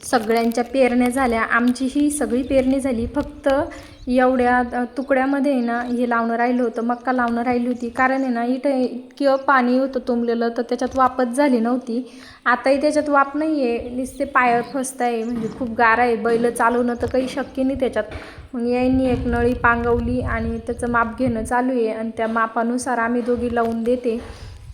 सगळ्यांच्या पेरण्या झाल्या, आमची ही सगळी पेरणी झाली. फक्त एवढ्या तुकड्यामध्ये ना हे लावणं राहिलं होतं, मक्का लावणं राहिली होती. कारण आहे ना इथं इतकं पाणी होतं तुंबलेलं, तर त्याच्यात वापच झाली नव्हती. आताही त्याच्यात वाप नाही आहे, नुसते पाय फसत आहे, म्हणजे खूप गारा आहे. बैल चालवणं तर काही शक्य नाही त्याच्यात. मग यांनी एक नळी पांगवली आणि त्याचं माप घेणं चालू आहे आणि त्या मापानुसार आम्ही दोघी लावून देते.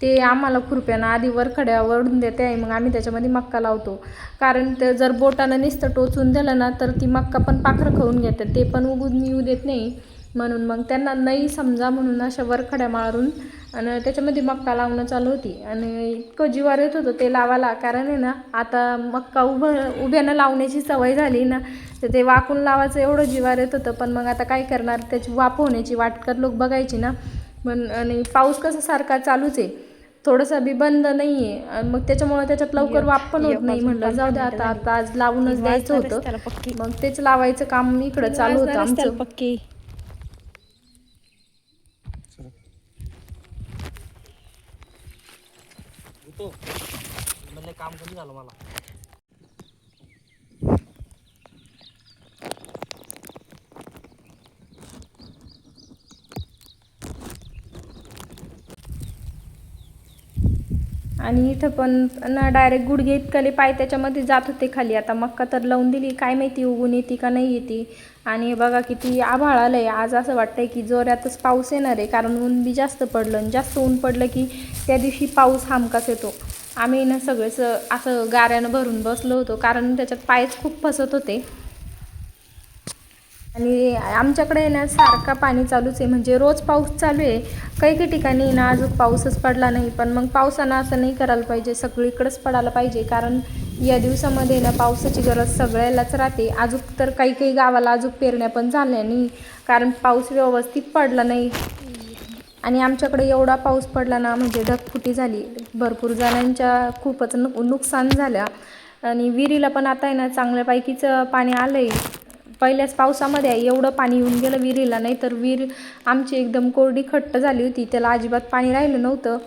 ते आम्हाला खुरप्यानं आधी वरखड्या वळून देते आहे, मग आम्ही त्याच्यामध्ये मक्का लावतो. कारण ते जर बोटानं नुसतं टोचून दिलं ना तर ती मक्का पण पाखरं खाऊन घेतात, ते पण उगून येऊ देत नाही. म्हणून मग त्यांना नाही समजा म्हणून अशा वरखड्या मारून आणि त्याच्यामध्ये मक्का लावणं चालू होती. आणि इतकं जिवार येत होतं ते लावायला, कारण आहे ना आता मक्का उभ्यानं लावण्याची सवय झाली ना, तर ते वाकून लावायचं एवढं जिवार येत होतं. पण मग आता काय करणार, त्याची वाप होण्याची वाटकर लोक बघायची ना. आणि पाऊस कसा सारखा चालूच आहे, थोडंसं बी बंद नाही आहे. मग त्याच्यामुळे त्याच्यात लवकर वाप पण होत नाही. म्हणलं जाऊ द्या आता आज लावूनच द्यायचं होतं. मग तेच लावायचं काम इकडं चालू होतं आमचं. पक्की काम कमी झालं मला. आणि इथं पण ना डायरेक्ट गुडघे इतकले पाय त्याच्यामध्ये जात होते खाली. आता मक्का तर लावून दिली, काय माहिती उगून येते का नाही येते. आणि बघा किती आभाळ आलं आहे आज. असं वाटतंय की जोरातच पाऊस येणार आहे, कारण ऊन बी जास्त पडलं आणि जास्त ऊन पडलं की त्या दिवशी पाऊस हमखास येतो. आम्ही ना सगळेच असं गाऱ्यानं भरून बसलो होतो, कारण त्याच्यात पायच खूप फसत होते. आणि आमच्याकडे ना सारखा पाणी चालूच आहे, म्हणजे रोज पाऊस चालू आहे. काही काही ठिकाणी ना अजून पाऊसच पडला नाही. पण मग पावसानं असं नाही करायला पाहिजे, सगळीकडेच पडायला पाहिजे. कारण या दिवसामध्ये ना पावसाची गरज सगळ्यालाच राहते. अजून तर काही काही गावाला अजून पेरण्या पण झाल्या नाही, कारण पाऊस व्यवस्थित पडला नाही. आणि आमच्याकडे एवढा पाऊस पडला ना, म्हणजे ढगफुटी झाली, भरपूर जणांच्या खूपच नुकसान झालं. आणि विहिरीला पण आता आहे ना चांगल्यापैकीच पाणी आलं आहे. पहिल्याच पावसामध्ये एवढं पाणी येऊन गेलं विहिरीला, नाही तर विहीर आमची एकदम कोरडी खट्ट झाली होती, त्याला अजिबात पाणी राहिलं नव्हतं.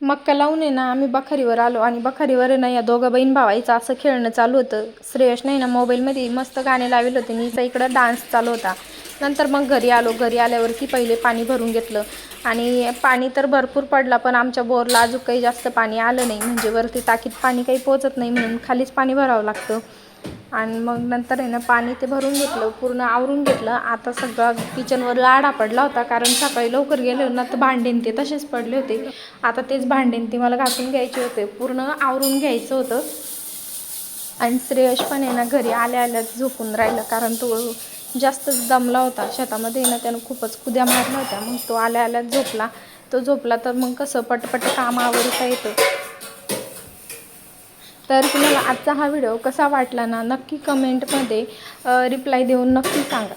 मक्का लावून आहे ना आम्ही बखारीवर आलो, आणि बखारीवर ना या दोघं बहीण भावायचं असं खेळणं चालू होतं. श्रेयश नाही ना मोबाईलमध्ये मस्त गाणे लावले होते, नीचा इकडं डान्स चालू होता. नंतर मग घरी आलो. घरी आल्यावरती पहिले पाणी भरून घेतलं, आणि पाणी तर भरपूर पडला, पण आमच्या बोरला अजून काही जास्त पाणी आलं नाही. म्हणजे वरती टाकीत पाणी काही पोचत नाही, म्हणून खालीच पाणी भरावं लागतं. आणि मग नंतर आहे ना पाणी ते भरून घेतलं, पूर्ण आवरून घेतलं. आता सगळं किचनवर लाडा पडला होता, कारण सकाळी लवकर गेले ना तर भांडेन ते तसेच पडले होते. आता तेच भांडेन ते मला घासून घ्यायचे होते, पूर्ण आवरून घ्यायचं होतं. आणि श्रेयश पण आहे ना घरी आल्या आल्याच झोपून राहिलं, कारण तो जास्तच दमला होता शेतामध्ये ना, त्यानं खूपच कुद्या मारल्या होत्या. मग तो आल्या आल्याच झोपला. तो झोपला तर मग कसं पटपट काम आवरता येतं. तर तुम्हाला आजचा हा व्हिडिओ कसा वाटला ना, नक्की कमेंटमध्ये रिप्लाय देऊन नक्की सांगा.